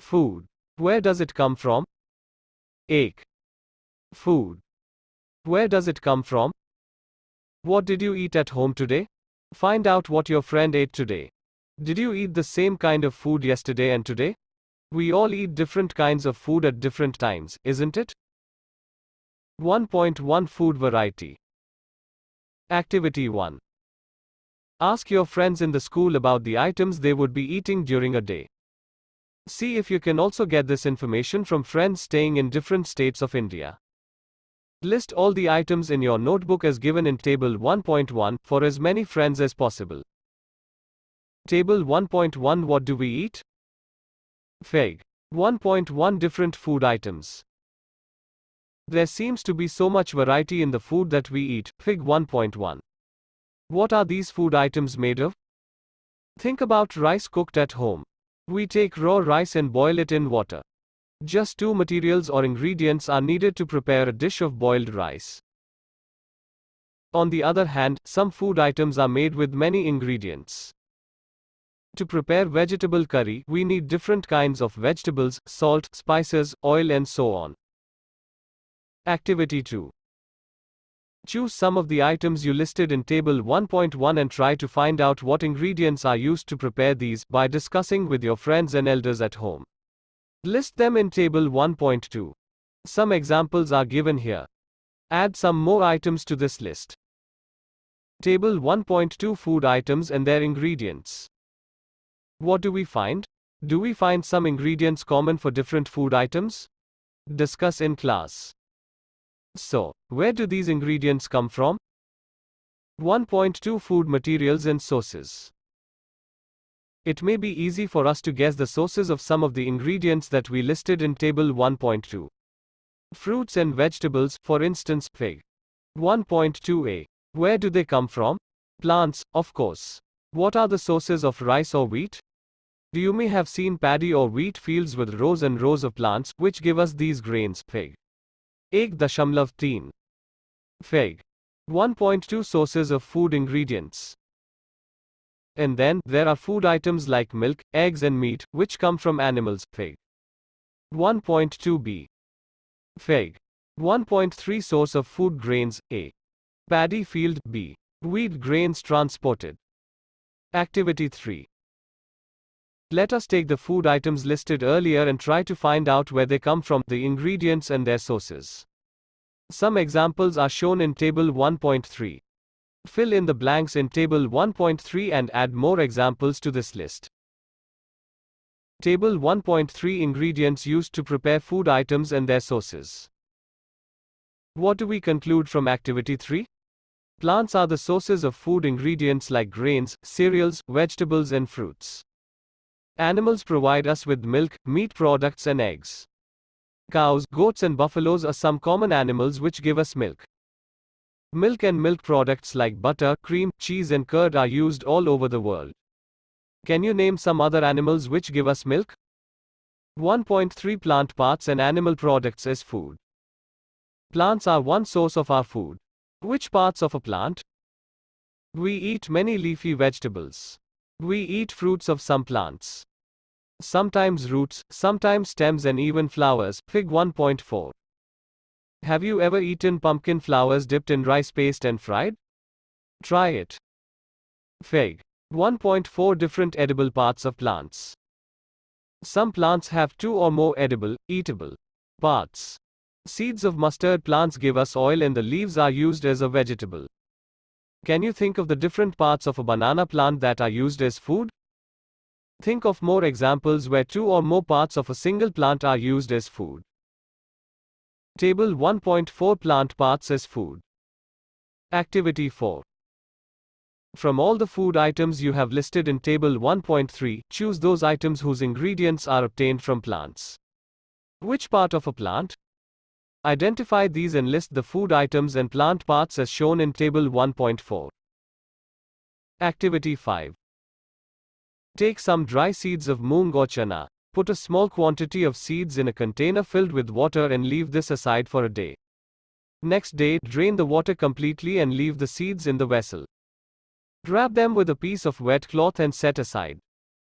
Food. Where does it come from? Egg. Food. Where does it come from? What did you eat at home today? Find out what your friend ate today. Did you eat the same kind of food yesterday and today? We all eat different kinds of food at different times, isn't it? 1.1 Food Variety. Activity 1. Ask your friends in the school about the items they would be eating during a day. See if you can also get this information from friends staying in different states of India. List all the items in your notebook as given in Table 1.1 for as many friends as possible. Table 1.1 What do we eat? Fig. 1.1 Different food items. There seems to be so much variety in the food that we eat. Fig. 1.1. What are these food items made of? Think about rice cooked at home. We take raw rice and boil it in water. Just two materials or ingredients are needed to prepare a dish of boiled rice. On the other hand, some food items are made with many ingredients. To prepare vegetable curry, we need different kinds of vegetables, salt, spices, oil, and so on. Activity 2. Choose some of the items you listed in Table 1.1 and try to find out what ingredients are used to prepare these by discussing with your friends and elders at home. List them in Table 1.2. Some examples are given here. Add some more items to this list. Table 1.2 Food items and their ingredients. What do we find? Do we find some ingredients common for different food items? Discuss in class. So, where do these ingredients come from? 1.2 Food materials and sources. It may be easy for us to guess the sources of some of the ingredients that we listed in Table 1.2. Fruits and vegetables, for instance, Fig. 1.2a. Where do they come from? Plants, of course. What are the sources of rice or wheat? You may have seen paddy or wheat fields with rows and rows of plants, which give us these grains. Fig. 1.3. Fig. 1.2 Sources of food ingredients. And then, there are food items like milk, eggs and meat, which come from animals. Fig. 1.2b. Fig. 1.3 Source of food grains. A. Paddy field. B. Wheat grains transported. Activity 3. Let us take the food items listed earlier and try to find out where they come from, the ingredients and their sources. Some examples are shown in Table 1.3. Fill in the blanks in Table 1.3 and add more examples to this list. Table 1.3 Ingredients used to prepare food items and their sources. What do we conclude from Activity 3? Plants are the sources of food ingredients like grains, cereals, vegetables and fruits. Animals provide us with milk, meat products and eggs. Cows, goats and buffaloes are some common animals which give us milk. Milk and milk products like butter, cream, cheese and curd are used all over the world. Can you name some other animals which give us milk? 1.3 Plant parts and animal products as food. Plants are one source of our food. Which parts of a plant? We eat many leafy vegetables. We eat fruits of some plants. Sometimes roots, sometimes stems and even flowers. Fig. 1.4. Have you ever eaten pumpkin flowers dipped in rice paste and fried? Try it. Fig. 1.4 Different edible parts of plants. Some plants have two or more edible, eatable parts. Seeds of mustard plants give us oil and the leaves are used as a vegetable. Can you think of the different parts of a banana plant that are used as food? Think of more examples where two or more parts of a single plant are used as food. Table 1.4 Plant parts as food. Activity 4. From all the food items you have listed in Table 1.3, choose those items whose ingredients are obtained from plants. Which part of a plant? Identify these and list the food items and plant parts as shown in Table 1.4. Activity 5. Take some dry seeds of moong or chana. Put a small quantity of seeds in a container filled with water and leave this aside for a day. Next day, drain the water completely and leave the seeds in the vessel. Wrap them with a piece of wet cloth and set aside.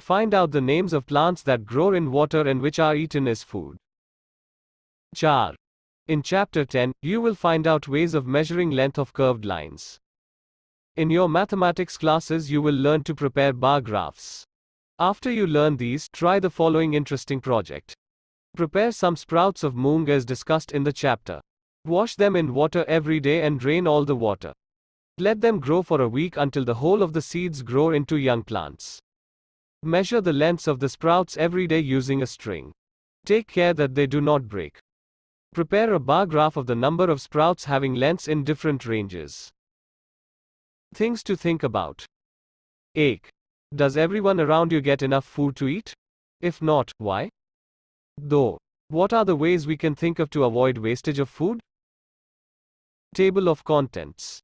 Find out the names of plants that grow in water and which are eaten as food. 4. In Chapter 10, you will find out ways of measuring length of curved lines. In your mathematics classes, you will learn to prepare bar graphs. After you learn these, try the following interesting project. Prepare some sprouts of moong as discussed in the chapter. Wash them in water every day and drain all the water. Let them grow for a week until the whole of the seeds grow into young plants. Measure the lengths of the sprouts every day using a string. Take care that they do not break. Prepare a bar graph of the number of sprouts having lengths in different ranges. Things to think about. A. Does everyone around you get enough food to eat? If not, why? Though, what are the ways we can think of to avoid wastage of food? Table of contents.